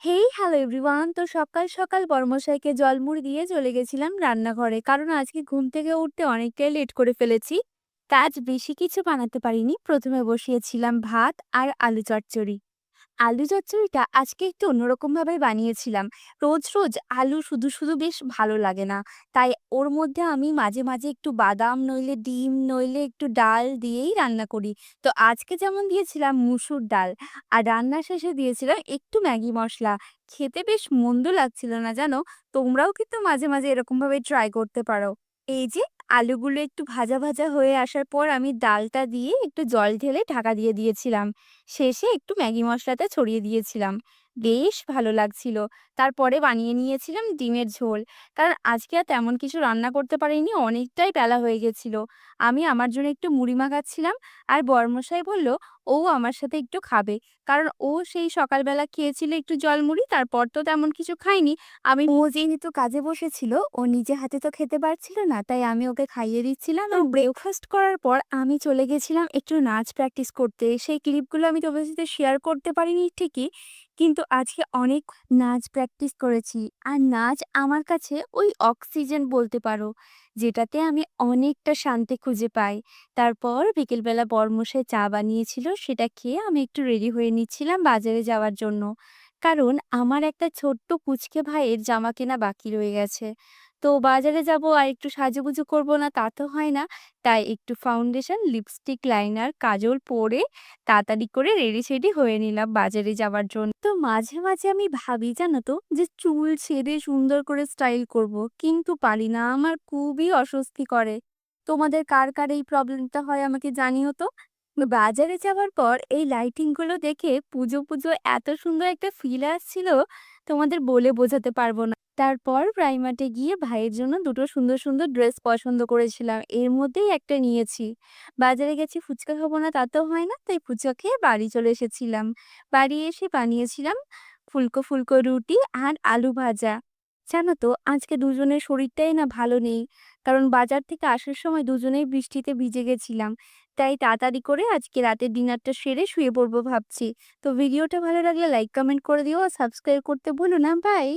Hey hello everyone. তো সকাল সকাল বড়মশাইকে জলমুড়ি দিয়ে চলে গেছিলাম রান্নাঘরে, কারণ আজকে ঘুম থেকে উঠতে অনেকটাই লেট করে ফেলেছি। কাজ বেশি কিছু বানাতে পারিনি। প্রথমে বসিয়েছিলাম ভাত আর আলু চচ্চড়ি। আলু চচ্চড়িটা আজকে একটু অন্যরকমভাবে বানিয়েছিলাম। রোজ, রোজ আলু শুধু, শুধু বেশ ভালো লাগে না। তাই ওর মধ্যে আমি মাঝে, মাঝে একটু বাদাম নইলে ডিম নইলে একটু ডাল দিয়েই রান্না করি। তো আজকে যেমন দিয়েছিলাম মুসুর ডাল আর রান্নার শেষে দিয়েছিলাম একটু ম্যাগি মসলা। খেতে বেশ মন্দ লাগছিল না জানো? তোমরাও কিন্তু মাঝে, মাঝে এরকমভাবে ট্রাই করতে পারো। এই যে আলুগুলো একটু ভাজা, ভাজা হয়ে আসার পর আমি ডালটা দিয়ে একটু জল ঢেলে ঢাকা দিয়ে দিয়েছিলাম। শেষে একটু ম্যাগি মশলাটা ছড়িয়ে দিয়েছিলাম। বেশ ভালো লাগছিল। তারপরে বানিয়ে নিয়েছিলাম ডিমের ঝোল। কারণ আজকে আর তেমন কিছু রান্না করতে পারিনি, অনেকটাই বেলা হয়ে গেছিল। আমি আমার জন্য একটু মুড়ি মাখাচ্ছিলাম আর বরমশাই বলল ও আমার সাথে একটু খাবে। কারণ ও সেই সকালবেলা খেয়েছিল একটু জলমুড়ি, তারপর তো তেমন কিছু খায়নি। ও যেহেতু কাজে বসেছিল, ও নিজে হাতে তো খেতে পারছিল না, তাই আমি ওকে খাইয়ে দিচ্ছিলাম। আর ব্রেকফাস্ট করার পর আমি চলে গেছিলাম একটু নাচ প্র্যাকটিস করতে। সেই ক্লিপগুলো আমি তোমাদের সাথে শেয়ার করতে পারিনি ঠিকই, কিন্তু আজকে অনেক নাচ প্র্যাকটিস করেছি। আর নাচ আমার কাছে ওই অক্সিজেন বলতে পারো, যেটাতে আমি অনেকটা শান্তি খুঁজে পাই। তারপর বিকেলবেলা বরমশাই চা বানিয়েছিল, সেটা খেয়ে আমি একটু রেডি হয়ে নিচ্ছিলাম বাজারে যাওয়ার জন্য। কারণ আমার একটা ছোট্ট পুচকে ভাইয়ের জামা কেনা বাকি রয়ে গেছে। তো বাজারে যাব আর একটু সাজুগুজু করব না তা তো হয় না। তাই একটু ফাউন্ডেশন, লিপস্টিক, লাইনার, কাজল পরে তাড়াতাড়ি করে রেডি-সেডি হয়ে নিলাম বাজারে যাওয়ার জন্য। তো মাঝে, মাঝে আমি ভাবি জানো তো, যে চুল ছেড়ে সুন্দর করে স্টাইল করব। কিন্তু পারি না। আমার খুবই অস্বস্তি করে। তোমাদের কার, কার এই প্রবলেমটা হয় আমাকে জানিও তো। বাজারে যাওয়ার পর এই লাইটিং গুলো দেখে পুজো, পুজো এত সুন্দর একটা ফিল আসছিল, তোমাদের বলে বোঝাতে পারবো না। তারপর প্রাইমার্টে গিয়ে ভাইয়ের জন্য দুটো সুন্দর, সুন্দর ড্রেস পছন্দ করেছিলাম। এর মধ্যেই একটা নিয়েছি। বাজারে গেছি ফুচকা খাবো না তা তো হয় না। তাই ফুচকা খেয়ে বাড়ি চলে এসেছিলাম। বাড়ি এসে বানিয়েছিলাম ফুলকো, ফুলকো রুটি আর আলু ভাজা। জানো তো আজকে দুজনের শরীরটাই না ভালো নেই। কারণ বাজার থেকে আসার সময় দুজনেই বৃষ্টিতে ভিজে গেছিলাম। তাই তাড়াতাড়ি করে আজকে রাতের ডিনারটা সেরে শুয়ে পড়বো ভাবছি। তো ভিডিওটা ভালো লাগলে লাইক, কমেন্ট করে দিও আর সাবস্ক্রাইব করতে ভুলো না। বাই।